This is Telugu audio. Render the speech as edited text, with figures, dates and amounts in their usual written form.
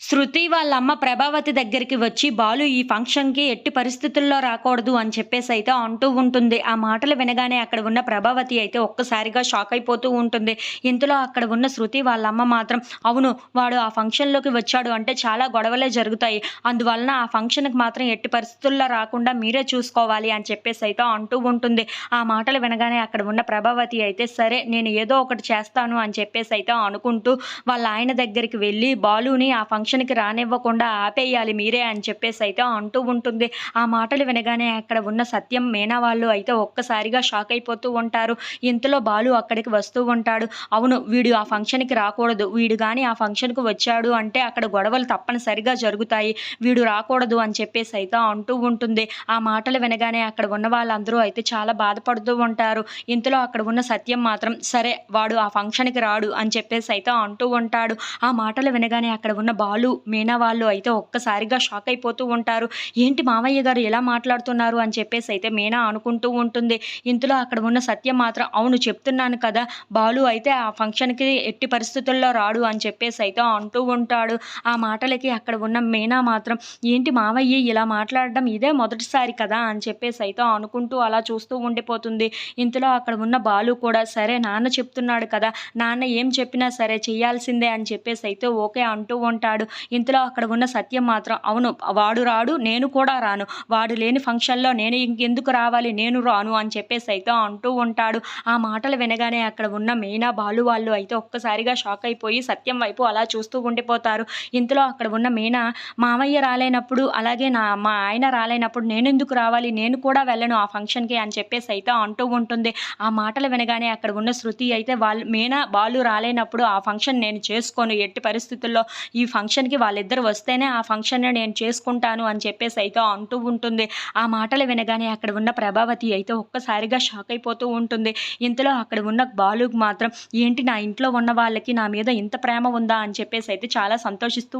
శృతి వాళ్ళ అమ్మ ప్రభావతి దగ్గరికి వచ్చి, "బాలు ఈ ఫంక్షన్‌కి ఎట్టి పరిస్థితుల్లో రాకూడదు" అని చెప్పేసైతే అంటూ ఉంటుంది. ఆ మాటలు వినగానే అక్కడ ఉన్న ప్రభావతి అయితే ఒక్కసారిగా షాక్ అయిపోతూ ఉంటుంది. ఇంతలో అక్కడ ఉన్న శృతి వాళ్ళ అమ్మ మాత్రం, "అవును, వాడు ఆ ఫంక్షన్‌లోకి వచ్చాడు అంటే చాలా గొడవలే జరుగుతాయి. అందువలన ఆ ఫంక్షన్‌కి మాత్రం ఎట్టి పరిస్థితుల్లో రాకుండా మీరే చూసుకోవాలి" అని చెప్పేసైతే అంటూ ఉంటుంది. ఆ మాటలు వినగానే అక్కడ ఉన్న ప్రభావతి అయితే, "సరే, నేను ఏదో ఒకటి చేస్తాను" అని చెప్పేసైతే అనుకుంటూ వాళ్ళ ఆయన దగ్గరికి వెళ్లి, "బాలుని ఆ ఫంక్షన్‌కి రానివ్వకుండా ఆపేయాలి మీరే" అని చెప్పేసైతే అంటూ ఉంటుంది. ఆ మాటలు వినగానే అక్కడ ఉన్న సత్యం, మీనా వాళ్ళు అయితే ఒక్కసారిగా షాక్ అయిపోతూ ఉంటారు. ఇంతలో బాలు అక్కడికి వస్తూ ఉంటాడు. అవును, వీడు ఆ ఫంక్షన్‌కి రాకూడదు. వీడు గాని ఆ ఫంక్షన్‌కి వచ్చాడు అంటే అక్కడ గొడవలు తప్పనిసరిగా జరుగుతాయి. వీడు రాకూడదు అని చెప్పేసైతే అంటూ ఉంటుంది. ఆ మాటలు వినగానే అక్కడ ఉన్న వాళ్ళందరూ అయితే చాలా బాధపడుతూ ఉంటారు. ఇంతలో అక్కడ ఉన్న సత్యం మాత్రం, "సరే, వాడు ఆ ఫంక్షన్‌కి రాడు" అని చెప్పేసైతే అంటూ ఉంటాడు. ఆ మాటలు వినగానే అక్కడ ఉన్న బాలు, మీనా వాళ్ళు అయితే ఒక్కసారిగా షాక్ అయిపోతూ ఉంటారు. "ఏంటి మావయ్య గారు ఇలా మాట్లాడుతున్నారు" అని చెప్పేసైతే మీనా అనుకుంటూ ఉంటుంది. ఇంతలో అక్కడ ఉన్న సత్యం మాత్రం, "అవును, చెప్తున్నాను కదా! బాలు అయితే ఆ ఫంక్షన్‌కి ఎట్టి పరిస్థితుల్లో రాడు" అని చెప్పేసైతే అంటూ ఉంటాడు. ఆ మాటలకి అక్కడ ఉన్న మీనా మాత్రం, "ఏంటి మావయ్య ఇలా మాట్లాడడం ఇదే మొదటిసారి కదా!" అని చెప్పేసైతే అనుకుంటూ అలా చూస్తూ ఉండిపోతుంది. ఇంతలో అక్కడ ఉన్న బాలు కూడా, "సరే, నాన్న చెప్తున్నాడు కదా! నాన్న ఏం చెప్పినా సరే చేయాల్సిందే" అని చెప్పేసైతే ఓకే అంటూ ఉంటాడు. ఇంతలో అక్కడ ఉన్న సత్యం మాత్రం, "అవును, వాడు రాడు, నేను కూడా రాను. వాడు లేని ఫంక్షన్‌లో నేను ఇంకెందుకు రావాలి, నేను రాను" అని చెప్పేసైతే అంటూ ఉంటాడు. ఆ మాటలు వినగానే అక్కడ ఉన్న మీనా, బాలు వాళ్ళు అయితే ఒక్కసారిగా షాక్ అయిపోయి సత్యం వైపు అలా చూస్తూ ఉండిపోతారు. ఇంతలో అక్కడ ఉన్న మీనా, "మామయ్య రాలేనప్పుడు, అలాగే మా ఆయన రాలేనప్పుడు నేనెందుకు రావాలి? నేను కూడా వెళ్ళను ఆ ఫంక్షన్‌కి" అని చెప్పేసైతే అంటూ ఉంటుంది. ఆ మాటలు వినగానే అక్కడ ఉన్న శృతి అయితే, మీనా, బాలు రాలేనప్పుడు ఆ ఫంక్షన్ నేను చేసుకోను ఎట్టి పరిస్థితుల్లో. ఈ ఫంక్షన్‌కి వాళ్ళిద్దరూ వస్తేనే ఆ ఫంక్షన్‌ని నేను చేసుకుంటాను అని చెప్పేసైతే అంటూ ఉంటుంది. ఆ మాటలు వినగానే అక్కడ ఉన్న ప్రభావతి అయితే ఒక్కసారిగా షాక్ అయిపోతూ ఉంటుంది. ఇంతలో అక్కడ ఉన్న బాలుకి మాత్రం, "ఏంటి, నా ఇంట్లో ఉన్న వాళ్ళకి నా మీద ఇంత ప్రేమ ఉందా" అని చెప్పేసైతే చాలా సంతోషిస్తూ